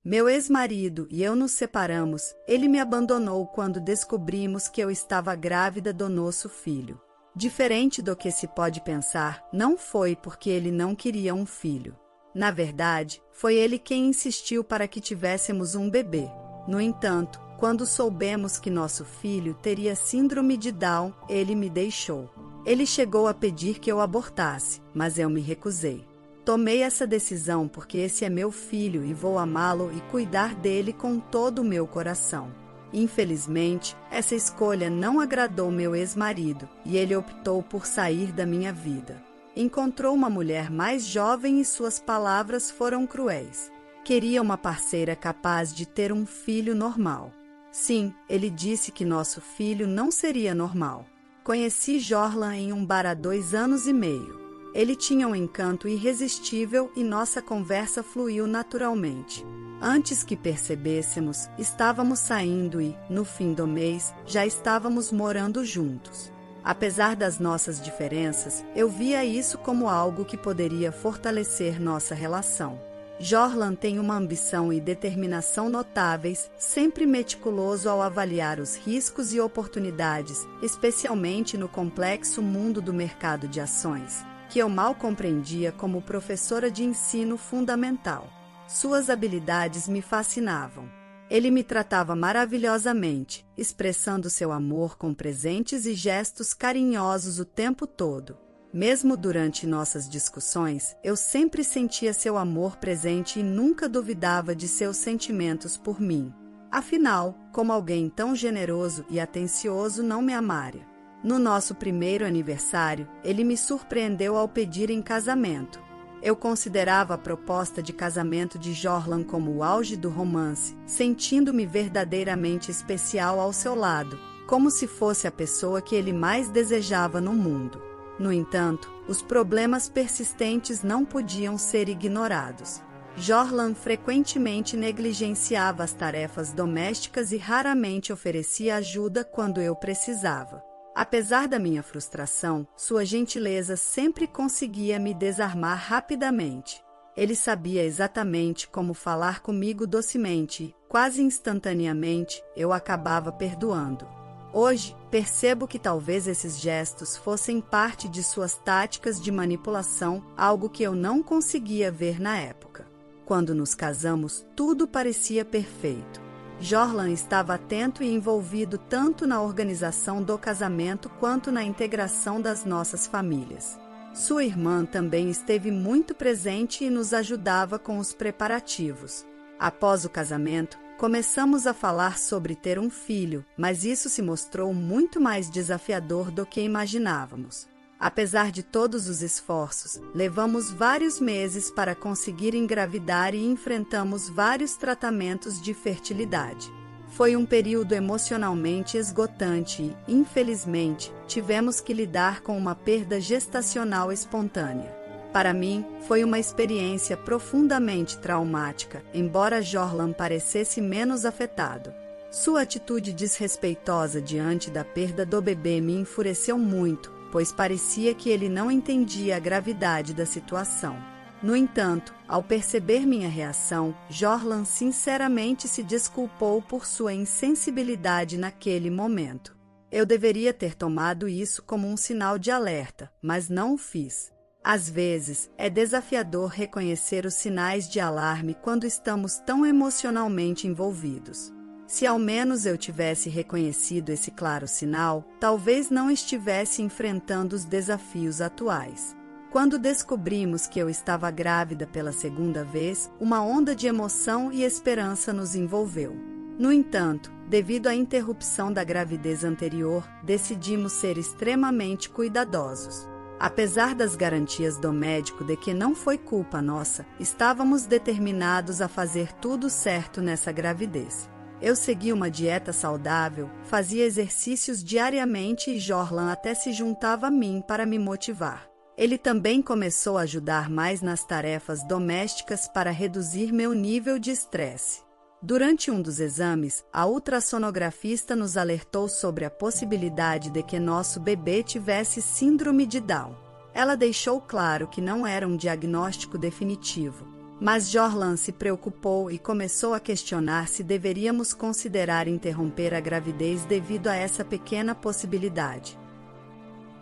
Meu ex-marido e eu nos separamos. Ele me abandonou quando descobrimos que eu estava grávida do nosso filho. Diferente do que se pode pensar, não foi porque ele não queria um filho. Na verdade, foi ele quem insistiu para que tivéssemos um bebê. No entanto, quando soubemos que nosso filho teria síndrome de Down, ele me deixou. Ele chegou a pedir que eu abortasse, mas eu me recusei. Tomei essa decisão porque esse é meu filho e vou amá-lo e cuidar dele com todo o meu coração. Infelizmente, essa escolha não agradou meu ex-marido e ele optou por sair da minha vida. Encontrou uma mulher mais jovem e suas palavras foram cruéis. Queria uma parceira capaz de ter um filho normal. Sim, ele disse que nosso filho não seria normal. Conheci Jorlan em um bar há 2 anos e meio. Ele tinha um encanto irresistível e nossa conversa fluiu naturalmente. Antes que percebêssemos, estávamos saindo e, no fim do mês, já estávamos morando juntos. Apesar das nossas diferenças, eu via isso como algo que poderia fortalecer nossa relação. Jorlan tem uma ambição e determinação notáveis, sempre meticuloso ao avaliar os riscos e oportunidades, especialmente no complexo mundo do mercado de ações, que eu mal compreendia como professora de ensino fundamental. Suas habilidades me fascinavam. Ele me tratava maravilhosamente, expressando seu amor com presentes e gestos carinhosos o tempo todo. Mesmo durante nossas discussões, eu sempre sentia seu amor presente e nunca duvidava de seus sentimentos por mim. Afinal, como alguém tão generoso e atencioso não me amaria? No nosso primeiro aniversário, ele me surpreendeu ao pedir em casamento. Eu considerava a proposta de casamento de Jorlan como o auge do romance, sentindo-me verdadeiramente especial ao seu lado, como se fosse a pessoa que ele mais desejava no mundo. No entanto, os problemas persistentes não podiam ser ignorados. Jorlan frequentemente negligenciava as tarefas domésticas e raramente oferecia ajuda quando eu precisava. Apesar da minha frustração, sua gentileza sempre conseguia me desarmar rapidamente. Ele sabia exatamente como falar comigo docemente e, quase instantaneamente, eu acabava perdoando. Hoje, percebo que talvez esses gestos fossem parte de suas táticas de manipulação, algo que eu não conseguia ver na época. Quando nos casamos, tudo parecia perfeito. Jorlan estava atento e envolvido tanto na organização do casamento quanto na integração das nossas famílias. Sua irmã também esteve muito presente e nos ajudava com os preparativos. Após o casamento, começamos a falar sobre ter um filho, mas isso se mostrou muito mais desafiador do que imaginávamos. Apesar de todos os esforços, levamos vários meses para conseguir engravidar e enfrentamos vários tratamentos de fertilidade. Foi um período emocionalmente esgotante e, infelizmente, tivemos que lidar com uma perda gestacional espontânea. Para mim, foi uma experiência profundamente traumática, embora Jorlan parecesse menos afetado. Sua atitude desrespeitosa diante da perda do bebê me enfureceu muito, pois parecia que ele não entendia a gravidade da situação. No entanto, ao perceber minha reação, Jorlan sinceramente se desculpou por sua insensibilidade naquele momento. Eu deveria ter tomado isso como um sinal de alerta, mas não o fiz. Às vezes, é desafiador reconhecer os sinais de alarme quando estamos tão emocionalmente envolvidos. Se ao menos eu tivesse reconhecido esse claro sinal, talvez não estivesse enfrentando os desafios atuais. Quando descobrimos que eu estava grávida pela segunda vez, uma onda de emoção e esperança nos envolveu. No entanto, devido à interrupção da gravidez anterior, decidimos ser extremamente cuidadosos. Apesar das garantias do médico de que não foi culpa nossa, estávamos determinados a fazer tudo certo nessa gravidez. Eu segui uma dieta saudável, fazia exercícios diariamente e Jorlan até se juntava a mim para me motivar. Ele também começou a ajudar mais nas tarefas domésticas para reduzir meu nível de estresse. Durante um dos exames, a ultrassonografista nos alertou sobre a possibilidade de que nosso bebê tivesse síndrome de Down. Ela deixou claro que não era um diagnóstico definitivo. Mas Jorlan se preocupou e começou a questionar se deveríamos considerar interromper a gravidez devido a essa pequena possibilidade.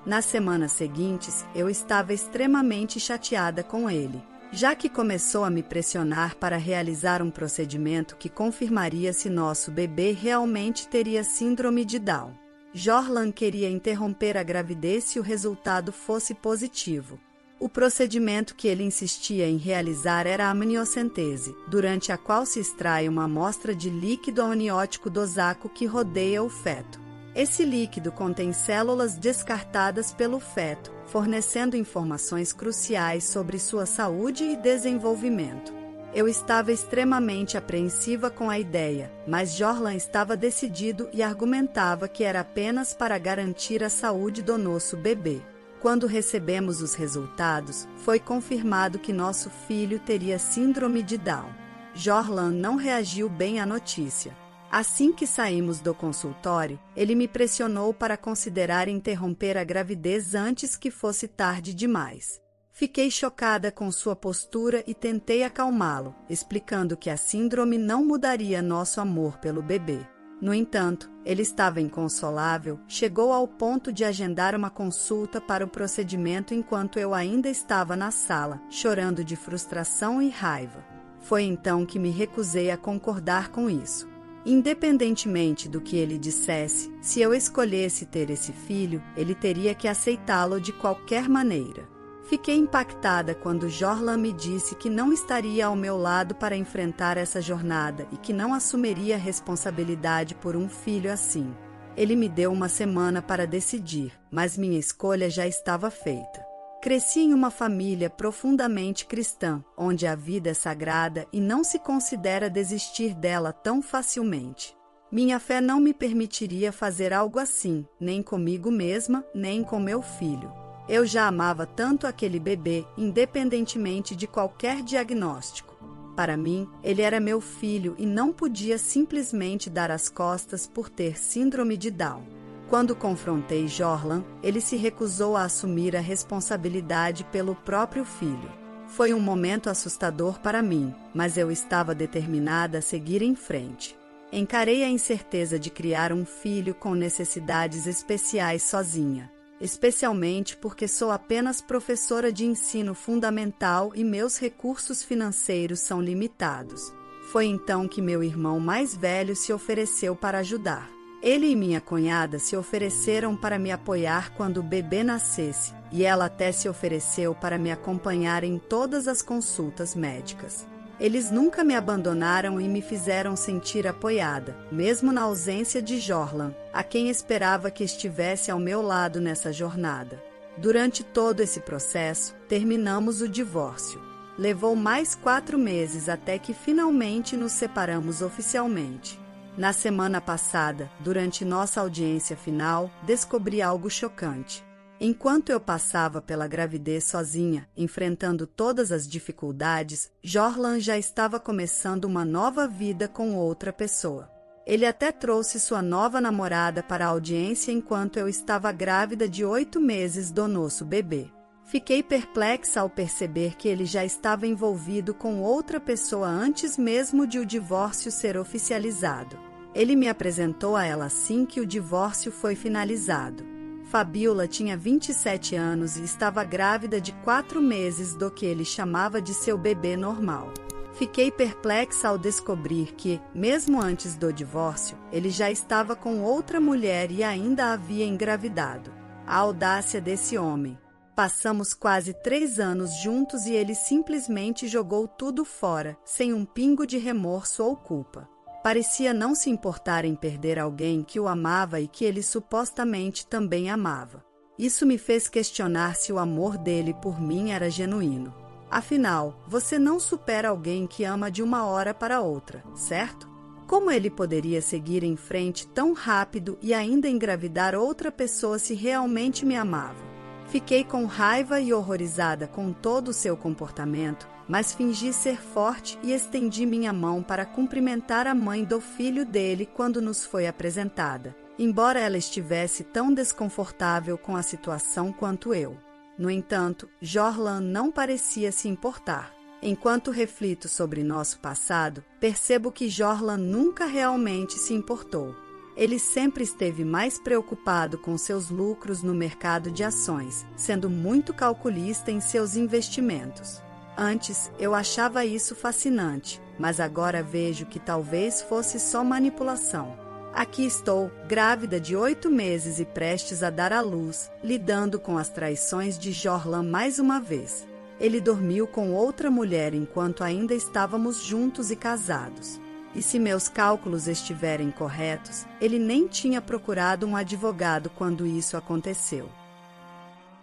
Nas semanas seguintes, eu estava extremamente chateada com ele, já que começou a me pressionar para realizar um procedimento que confirmaria se nosso bebê realmente teria síndrome de Down. Jorlan queria interromper a gravidez se o resultado fosse positivo. O procedimento que ele insistia em realizar era a amniocentese, durante a qual se extrai uma amostra de líquido amniótico do saco que rodeia o feto. Esse líquido contém células descartadas pelo feto, fornecendo informações cruciais sobre sua saúde e desenvolvimento. Eu estava extremamente apreensiva com a ideia, mas Jorlan estava decidido e argumentava que era apenas para garantir a saúde do nosso bebê. Quando recebemos os resultados, foi confirmado que nosso filho teria síndrome de Down. Jorlan não reagiu bem à notícia. Assim que saímos do consultório, ele me pressionou para considerar interromper a gravidez antes que fosse tarde demais. Fiquei chocada com sua postura e tentei acalmá-lo, explicando que a síndrome não mudaria nosso amor pelo bebê. No entanto, ele estava inconsolável, chegou ao ponto de agendar uma consulta para o procedimento enquanto eu ainda estava na sala, chorando de frustração e raiva. Foi então que me recusei a concordar com isso. Independentemente do que ele dissesse, se eu escolhesse ter esse filho, ele teria que aceitá-lo de qualquer maneira. Fiquei impactada quando Jorlan me disse que não estaria ao meu lado para enfrentar essa jornada e que não assumiria responsabilidade por um filho assim. Ele me deu uma semana para decidir, mas minha escolha já estava feita. Cresci em uma família profundamente cristã, onde a vida é sagrada e não se considera desistir dela tão facilmente. Minha fé não me permitiria fazer algo assim, nem comigo mesma, nem com meu filho. Eu já amava tanto aquele bebê, independentemente de qualquer diagnóstico. Para mim, ele era meu filho e não podia simplesmente dar as costas por ter síndrome de Down. Quando confrontei Jorlan, ele se recusou a assumir a responsabilidade pelo próprio filho. Foi um momento assustador para mim, mas eu estava determinada a seguir em frente. Encarei a incerteza de criar um filho com necessidades especiais sozinha. Especialmente porque sou apenas professora de ensino fundamental e meus recursos financeiros são limitados. Foi então que meu irmão mais velho se ofereceu para ajudar. Ele e minha cunhada se ofereceram para me apoiar quando o bebê nascesse, e ela até se ofereceu para me acompanhar em todas as consultas médicas. Eles nunca me abandonaram e me fizeram sentir apoiada, mesmo na ausência de Jorlan, a quem esperava que estivesse ao meu lado nessa jornada. Durante todo esse processo, terminamos o divórcio. Levou mais 4 meses até que finalmente nos separamos oficialmente. Na semana passada, durante nossa audiência final, descobri algo chocante. Enquanto eu passava pela gravidez sozinha, enfrentando todas as dificuldades, Jorlan já estava começando uma nova vida com outra pessoa. Ele até trouxe sua nova namorada para a audiência enquanto eu estava grávida de 8 meses do nosso bebê. Fiquei perplexa ao perceber que ele já estava envolvido com outra pessoa antes mesmo de o divórcio ser oficializado. Ele me apresentou a ela assim que o divórcio foi finalizado. Fabiola tinha 27 anos e estava grávida de 4 meses do que ele chamava de seu bebê normal. Fiquei perplexa ao descobrir que, mesmo antes do divórcio, ele já estava com outra mulher e ainda havia engravidado. A audácia desse homem. Passamos quase 3 anos juntos e ele simplesmente jogou tudo fora, sem um pingo de remorso ou culpa. Parecia não se importar em perder alguém que o amava e que ele supostamente também amava. Isso me fez questionar se o amor dele por mim era genuíno. Afinal, você não supera alguém que ama de uma hora para outra, certo? Como ele poderia seguir em frente tão rápido e ainda engravidar outra pessoa se realmente me amava? Fiquei com raiva e horrorizada com todo o seu comportamento, mas fingi ser forte e estendi minha mão para cumprimentar a mãe do filho dele quando nos foi apresentada, embora ela estivesse tão desconfortável com a situação quanto eu. No entanto, Jorlan não parecia se importar. Enquanto reflito sobre nosso passado, percebo que Jorlan nunca realmente se importou. Ele sempre esteve mais preocupado com seus lucros no mercado de ações, sendo muito calculista em seus investimentos. Antes, eu achava isso fascinante, mas agora vejo que talvez fosse só manipulação. Aqui estou, grávida de 8 meses e prestes a dar à luz, lidando com as traições de Jorlan mais uma vez. Ele dormiu com outra mulher enquanto ainda estávamos juntos e casados. E se meus cálculos estiverem corretos, ele nem tinha procurado um advogado quando isso aconteceu.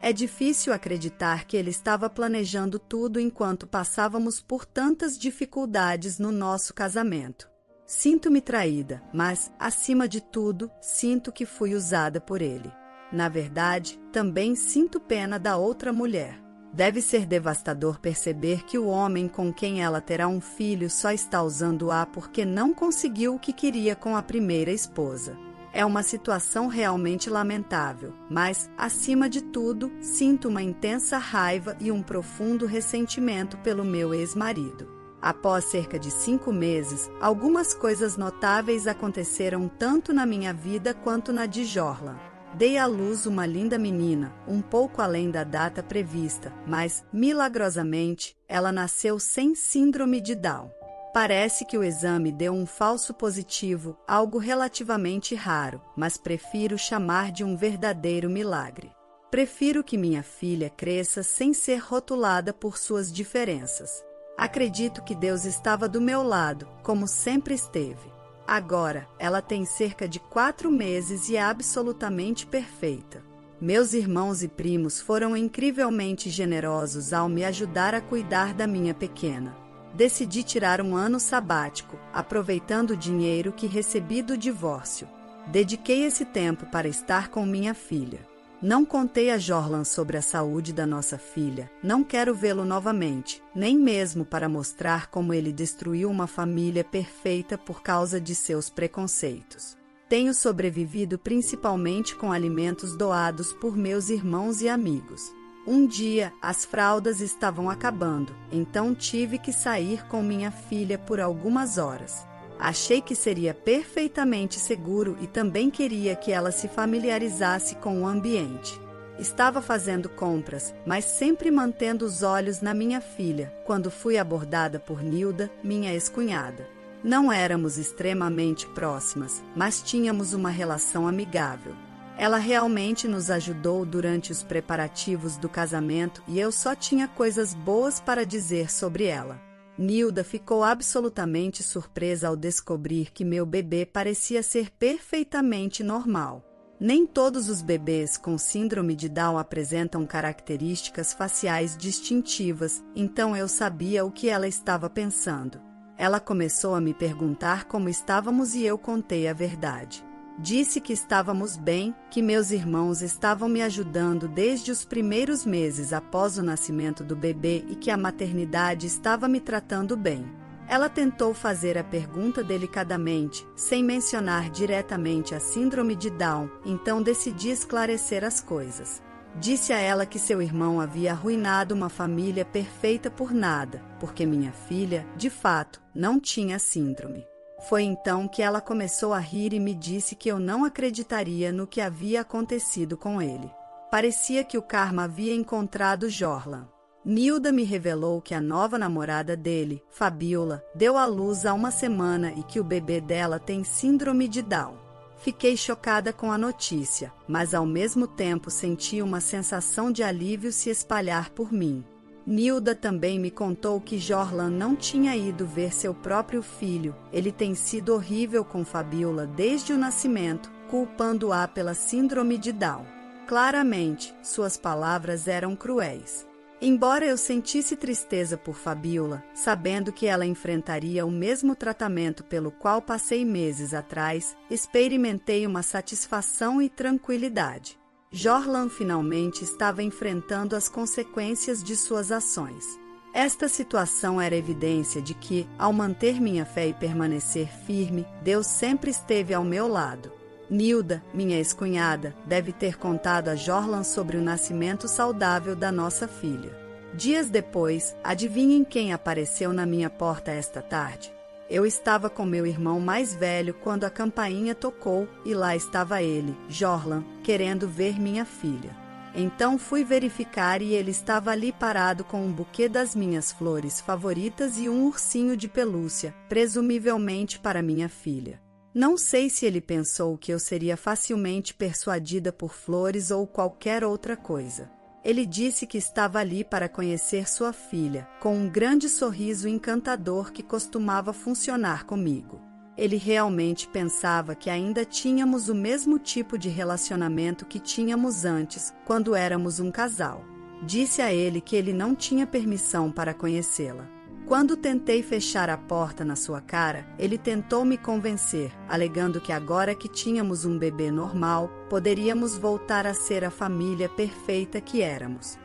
É difícil acreditar que ele estava planejando tudo enquanto passávamos por tantas dificuldades no nosso casamento. Sinto-me traída, mas, acima de tudo, sinto que fui usada por ele. Na verdade, também sinto pena da outra mulher. Deve ser devastador perceber que o homem com quem ela terá um filho só está usando-a porque não conseguiu o que queria com a primeira esposa. É uma situação realmente lamentável, mas, acima de tudo, sinto uma intensa raiva e um profundo ressentimento pelo meu ex-marido. Após cerca de 5 meses, algumas coisas notáveis aconteceram tanto na minha vida quanto na de Jorlan. Dei à luz uma linda menina, um pouco além da data prevista, mas, milagrosamente, ela nasceu sem síndrome de Down. Parece que o exame deu um falso positivo, algo relativamente raro, mas prefiro chamar de um verdadeiro milagre. Prefiro que minha filha cresça sem ser rotulada por suas diferenças. Acredito que Deus estava do meu lado, como sempre esteve. Agora, ela tem cerca de 4 meses e é absolutamente perfeita. Meus irmãos e primos foram incrivelmente generosos ao me ajudar a cuidar da minha pequena. Decidi tirar um ano sabático, aproveitando o dinheiro que recebi do divórcio. Dediquei esse tempo para estar com minha filha. Não contei a Jorlan sobre a saúde da nossa filha. Não quero vê-lo novamente, nem mesmo para mostrar como ele destruiu uma família perfeita por causa de seus preconceitos. Tenho sobrevivido principalmente com alimentos doados por meus irmãos e amigos. Um dia, as fraldas estavam acabando, então tive que sair com minha filha por algumas horas. Achei que seria perfeitamente seguro e também queria que ela se familiarizasse com o ambiente. Estava fazendo compras, mas sempre mantendo os olhos na minha filha, quando fui abordada por Nilda, minha ex-cunhada. Não éramos extremamente próximas, mas tínhamos uma relação amigável. Ela realmente nos ajudou durante os preparativos do casamento e eu só tinha coisas boas para dizer sobre ela. Nilda ficou absolutamente surpresa ao descobrir que meu bebê parecia ser perfeitamente normal. Nem todos os bebês com síndrome de Down apresentam características faciais distintivas, então eu sabia o que ela estava pensando. Ela começou a me perguntar como estávamos e eu contei a verdade. Disse que estávamos bem, que meus irmãos estavam me ajudando desde os primeiros meses após o nascimento do bebê e que a maternidade estava me tratando bem. Ela tentou fazer a pergunta delicadamente, sem mencionar diretamente a síndrome de Down, então decidi esclarecer as coisas. Disse a ela que seu irmão havia arruinado uma família perfeita por nada, porque minha filha, de fato, não tinha síndrome. Foi então que ela começou a rir e me disse que eu não acreditaria no que havia acontecido com ele. Parecia que o karma havia encontrado Jorlan. Nilda me revelou que a nova namorada dele, Fabiola, deu à luz há uma semana e que o bebê dela tem síndrome de Down. Fiquei chocada com a notícia, mas ao mesmo tempo senti uma sensação de alívio se espalhar por mim. Nilda também me contou que Jorlan não tinha ido ver seu próprio filho. Ele tem sido horrível com Fabiola desde o nascimento, culpando-a pela síndrome de Down. Claramente, suas palavras eram cruéis. Embora eu sentisse tristeza por Fabiola, sabendo que ela enfrentaria o mesmo tratamento pelo qual passei meses atrás, experimentei uma satisfação e tranquilidade. Jorlan finalmente estava enfrentando as consequências de suas ações. Esta situação era evidência de que, ao manter minha fé e permanecer firme, Deus sempre esteve ao meu lado. Nilda, minha ex-cunhada, deve ter contado a Jorlan sobre o nascimento saudável da nossa filha. Dias depois, adivinhem quem apareceu na minha porta esta tarde? Eu estava com meu irmão mais velho quando a campainha tocou e lá estava ele, Jorlan, querendo ver minha filha. Então fui verificar e ele estava ali parado com um buquê das minhas flores favoritas e um ursinho de pelúcia, presumivelmente para minha filha. Não sei se ele pensou que eu seria facilmente persuadida por flores ou qualquer outra coisa. Ele disse que estava ali para conhecer sua filha, com um grande sorriso encantador que costumava funcionar comigo. Ele realmente pensava que ainda tínhamos o mesmo tipo de relacionamento que tínhamos antes, quando éramos um casal. Disse a ele que ele não tinha permissão para conhecê-la. Quando tentei fechar a porta na sua cara, ele tentou me convencer, alegando que agora que tínhamos um bebê normal, poderíamos voltar a ser a família perfeita que éramos.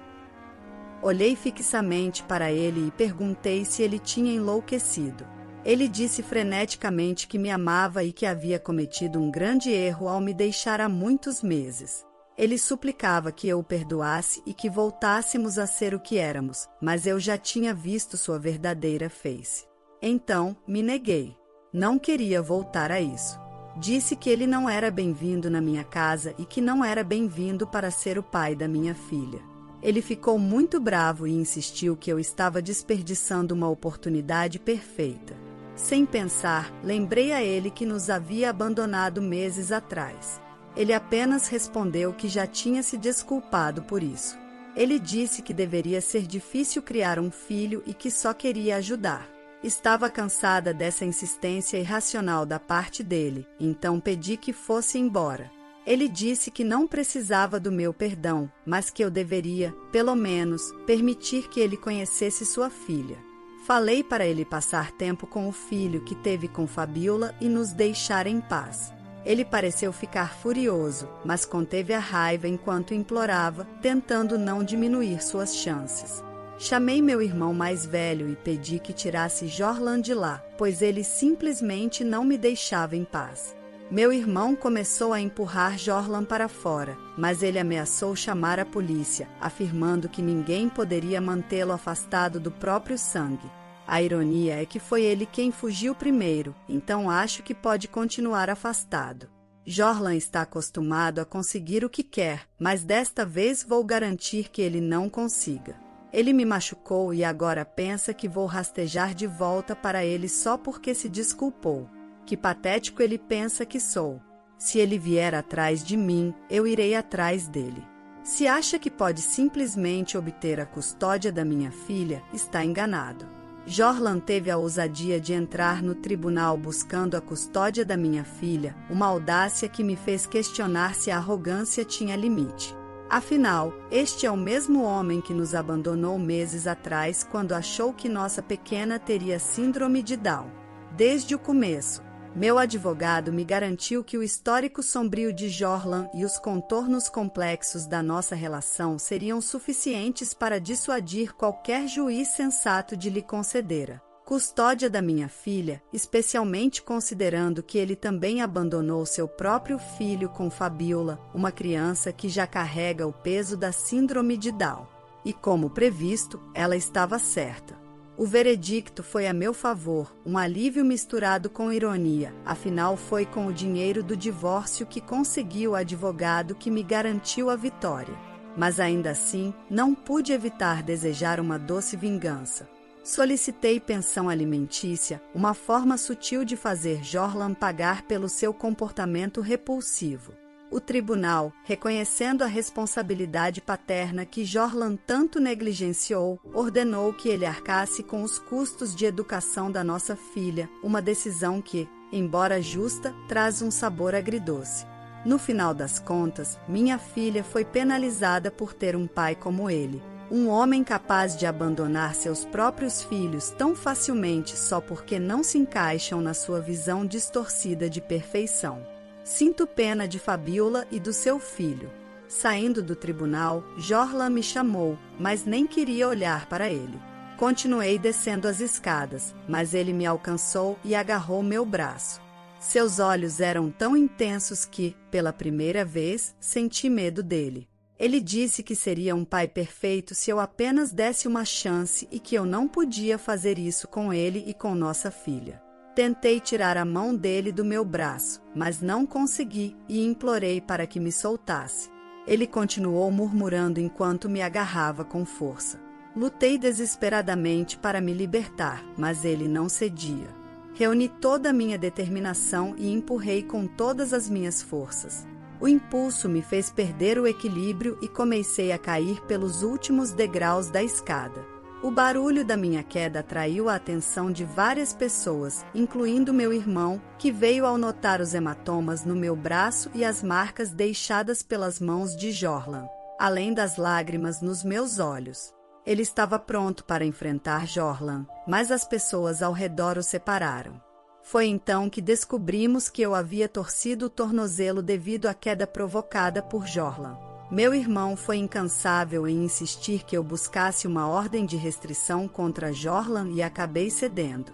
Olhei fixamente para ele e perguntei se ele tinha enlouquecido. Ele disse freneticamente que me amava e que havia cometido um grande erro ao me deixar há muitos meses. Ele suplicava que eu o perdoasse e que voltássemos a ser o que éramos, mas eu já tinha visto sua verdadeira face. Então, me neguei. Não queria voltar a isso. Disse que ele não era bem-vindo na minha casa e que não era bem-vindo para ser o pai da minha filha. Ele ficou muito bravo e insistiu que eu estava desperdiçando uma oportunidade perfeita. Sem pensar, lembrei a ele que nos havia abandonado meses atrás. Ele apenas respondeu que já tinha se desculpado por isso. Ele disse que deveria ser difícil criar um filho e que só queria ajudar. Estava cansada dessa insistência irracional da parte dele, então pedi que fosse embora. Ele disse que não precisava do meu perdão, mas que eu deveria, pelo menos, permitir que ele conhecesse sua filha. Falei para ele passar tempo com o filho que teve com Fabiola e nos deixar em paz. Ele pareceu ficar furioso, mas conteve a raiva enquanto implorava, tentando não diminuir suas chances. Chamei meu irmão mais velho e pedi que tirasse Jorlan de lá, pois ele simplesmente não me deixava em paz. Meu irmão começou a empurrar Jorlan para fora, mas ele ameaçou chamar a polícia, afirmando que ninguém poderia mantê-lo afastado do próprio sangue. A ironia é que foi ele quem fugiu primeiro, então acho que pode continuar afastado. Jorlan está acostumado a conseguir o que quer, mas desta vez vou garantir que ele não consiga. Ele me machucou e agora pensa que vou rastejar de volta para ele só porque se desculpou. Que patético ele pensa que sou. Se ele vier atrás de mim, eu irei atrás dele. Se acha que pode simplesmente obter a custódia da minha filha, está enganado. Jorlan teve a ousadia de entrar no tribunal buscando a custódia da minha filha, uma audácia que me fez questionar se a arrogância tinha limite. Afinal, este é o mesmo homem que nos abandonou meses atrás quando achou que nossa pequena teria síndrome de Down. Desde o começo, meu advogado me garantiu que o histórico sombrio de Jorlan e os contornos complexos da nossa relação seriam suficientes para dissuadir qualquer juiz sensato de lhe conceder a custódia da minha filha, especialmente considerando que ele também abandonou seu próprio filho com Fabiola, uma criança que já carrega o peso da síndrome de Down. E como previsto, ela estava certa. O veredicto foi a meu favor, um alívio misturado com ironia, afinal foi com o dinheiro do divórcio que consegui o advogado que me garantiu a vitória. Mas ainda assim, não pude evitar desejar uma doce vingança. Solicitei pensão alimentícia, uma forma sutil de fazer Jorlan pagar pelo seu comportamento repulsivo. O tribunal, reconhecendo a responsabilidade paterna que Jorlan tanto negligenciou, ordenou que ele arcasse com os custos de educação da nossa filha, uma decisão que, embora justa, traz um sabor agridoce. No final das contas, minha filha foi penalizada por ter um pai como ele, um homem capaz de abandonar seus próprios filhos tão facilmente só porque não se encaixam na sua visão distorcida de perfeição. Sinto pena de Fabiola e do seu filho. Saindo do tribunal, Jorlan me chamou, mas nem queria olhar para ele. Continuei descendo as escadas, mas ele me alcançou e agarrou meu braço. Seus olhos eram tão intensos que, pela primeira vez, senti medo dele. Ele disse que seria um pai perfeito se eu apenas desse uma chance e que eu não podia fazer isso com ele e com nossa filha. Tentei tirar a mão dele do meu braço, mas não consegui e implorei para que me soltasse. Ele continuou murmurando enquanto me agarrava com força. Lutei desesperadamente para me libertar, mas ele não cedia. Reuni toda a minha determinação e empurrei com todas as minhas forças. O impulso me fez perder o equilíbrio e comecei a cair pelos últimos degraus da escada. O barulho da minha queda atraiu a atenção de várias pessoas, incluindo meu irmão, que veio ao notar os hematomas no meu braço e as marcas deixadas pelas mãos de Jorlan, além das lágrimas nos meus olhos. Ele estava pronto para enfrentar Jorlan, mas as pessoas ao redor o separaram. Foi então que descobrimos que eu havia torcido o tornozelo devido à queda provocada por Jorlan. Meu irmão foi incansável em insistir que eu buscasse uma ordem de restrição contra Jorlan e acabei cedendo.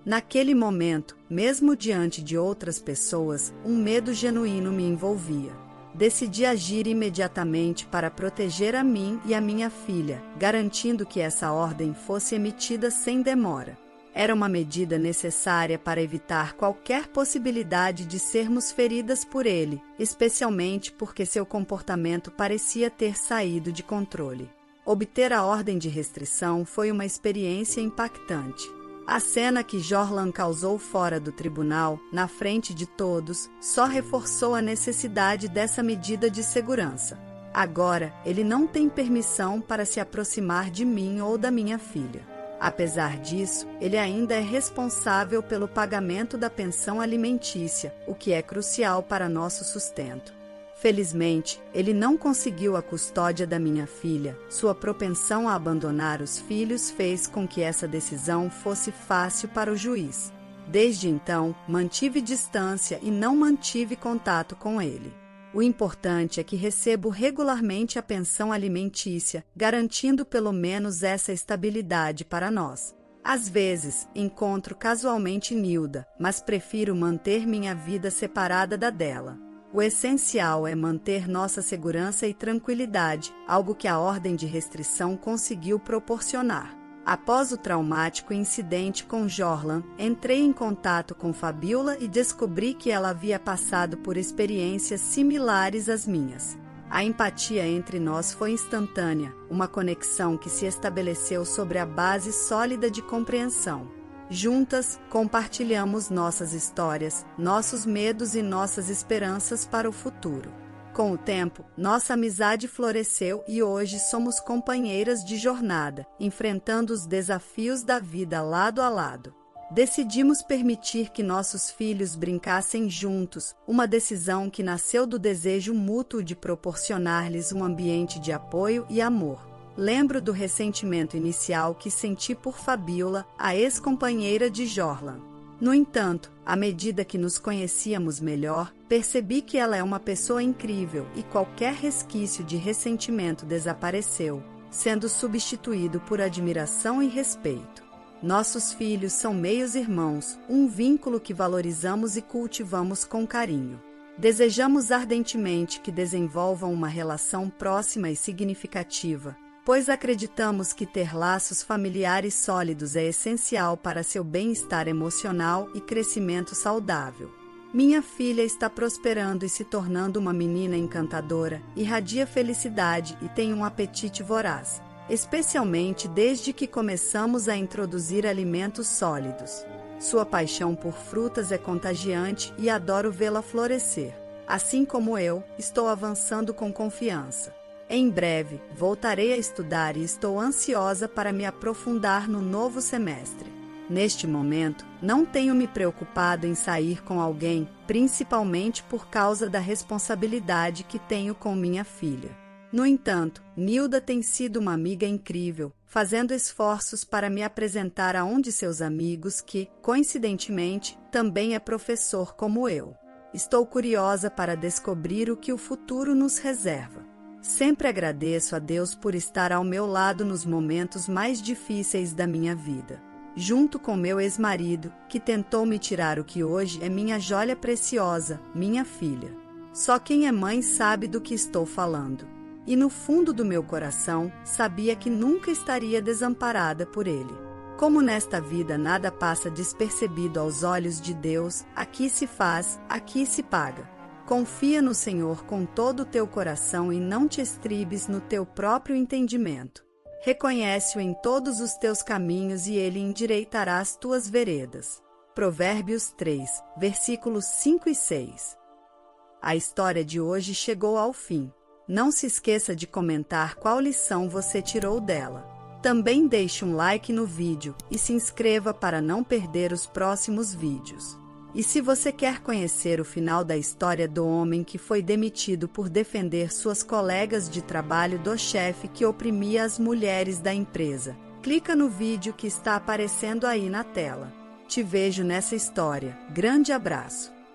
Naquele momento, mesmo diante de outras pessoas, um medo genuíno me envolvia. Decidi agir imediatamente para proteger a mim e a minha filha, garantindo que essa ordem fosse emitida sem demora. Era uma medida necessária para evitar qualquer possibilidade de sermos feridas por ele, especialmente porque seu comportamento parecia ter saído de controle. Obter a ordem de restrição foi uma experiência impactante. A cena que Jorlan causou fora do tribunal, na frente de todos, só reforçou a necessidade dessa medida de segurança. Agora, ele não tem permissão para se aproximar de mim ou da minha filha. Apesar disso, ele ainda é responsável pelo pagamento da pensão alimentícia, o que é crucial para nosso sustento. Felizmente, ele não conseguiu a custódia da minha filha. Sua propensão a abandonar os filhos fez com que essa decisão fosse fácil para o juiz. Desde então, mantive distância e não mantive contato com ele. O importante é que recebo regularmente a pensão alimentícia, garantindo pelo menos essa estabilidade para nós. Às vezes, encontro casualmente Nilda, mas prefiro manter minha vida separada da dela. O essencial é manter nossa segurança e tranquilidade, algo que a ordem de restrição conseguiu proporcionar. Após o traumático incidente com Jorlan, entrei em contato com Fabiola e descobri que ela havia passado por experiências similares às minhas. A empatia entre nós foi instantânea, uma conexão que se estabeleceu sobre a base sólida de compreensão. Juntas, compartilhamos nossas histórias, nossos medos e nossas esperanças para o futuro. Com o tempo, nossa amizade floresceu e hoje somos companheiras de jornada, enfrentando os desafios da vida lado a lado. Decidimos permitir que nossos filhos brincassem juntos, uma decisão que nasceu do desejo mútuo de proporcionar-lhes um ambiente de apoio e amor. Lembro do ressentimento inicial que senti por Fabiola, a ex-companheira de Jorlan. No entanto, à medida que nos conhecíamos melhor, percebi que ela é uma pessoa incrível e qualquer resquício de ressentimento desapareceu, sendo substituído por admiração e respeito. Nossos filhos são meios-irmãos, um vínculo que valorizamos e cultivamos com carinho. Desejamos ardentemente que desenvolvam uma relação próxima e significativa, pois acreditamos que ter laços familiares sólidos é essencial para seu bem-estar emocional e crescimento saudável. Minha filha está prosperando e se tornando uma menina encantadora, irradia felicidade e tem um apetite voraz, especialmente desde que começamos a introduzir alimentos sólidos. Sua paixão por frutas é contagiante e adoro vê-la florescer. Assim como eu, estou avançando com confiança. Em breve, voltarei a estudar e estou ansiosa para me aprofundar no novo semestre. Neste momento, não tenho me preocupado em sair com alguém, principalmente por causa da responsabilidade que tenho com minha filha. No entanto, Nilda tem sido uma amiga incrível, fazendo esforços para me apresentar a um de seus amigos que, coincidentemente, também é professor como eu. Estou curiosa para descobrir o que o futuro nos reserva. Sempre agradeço a Deus por estar ao meu lado nos momentos mais difíceis da minha vida. Junto com meu ex-marido, que tentou me tirar o que hoje é minha joia preciosa, minha filha. Só quem é mãe sabe do que estou falando. E no fundo do meu coração, sabia que nunca estaria desamparada por ele. Como nesta vida nada passa despercebido aos olhos de Deus, aqui se faz, aqui se paga. Confia no Senhor com todo o teu coração e não te estribes no teu próprio entendimento. Reconhece-o em todos os teus caminhos e ele endireitará as tuas veredas. Provérbios 3, versículos 5 e 6. A história de hoje chegou ao fim. Não se esqueça de comentar qual lição você tirou dela. Também deixe um like no vídeo e se inscreva para não perder os próximos vídeos. E se você quer conhecer o final da história do homem que foi demitido por defender suas colegas de trabalho do chefe que oprimia as mulheres da empresa, clica no vídeo que está aparecendo aí na tela. Te vejo nessa história. Grande abraço!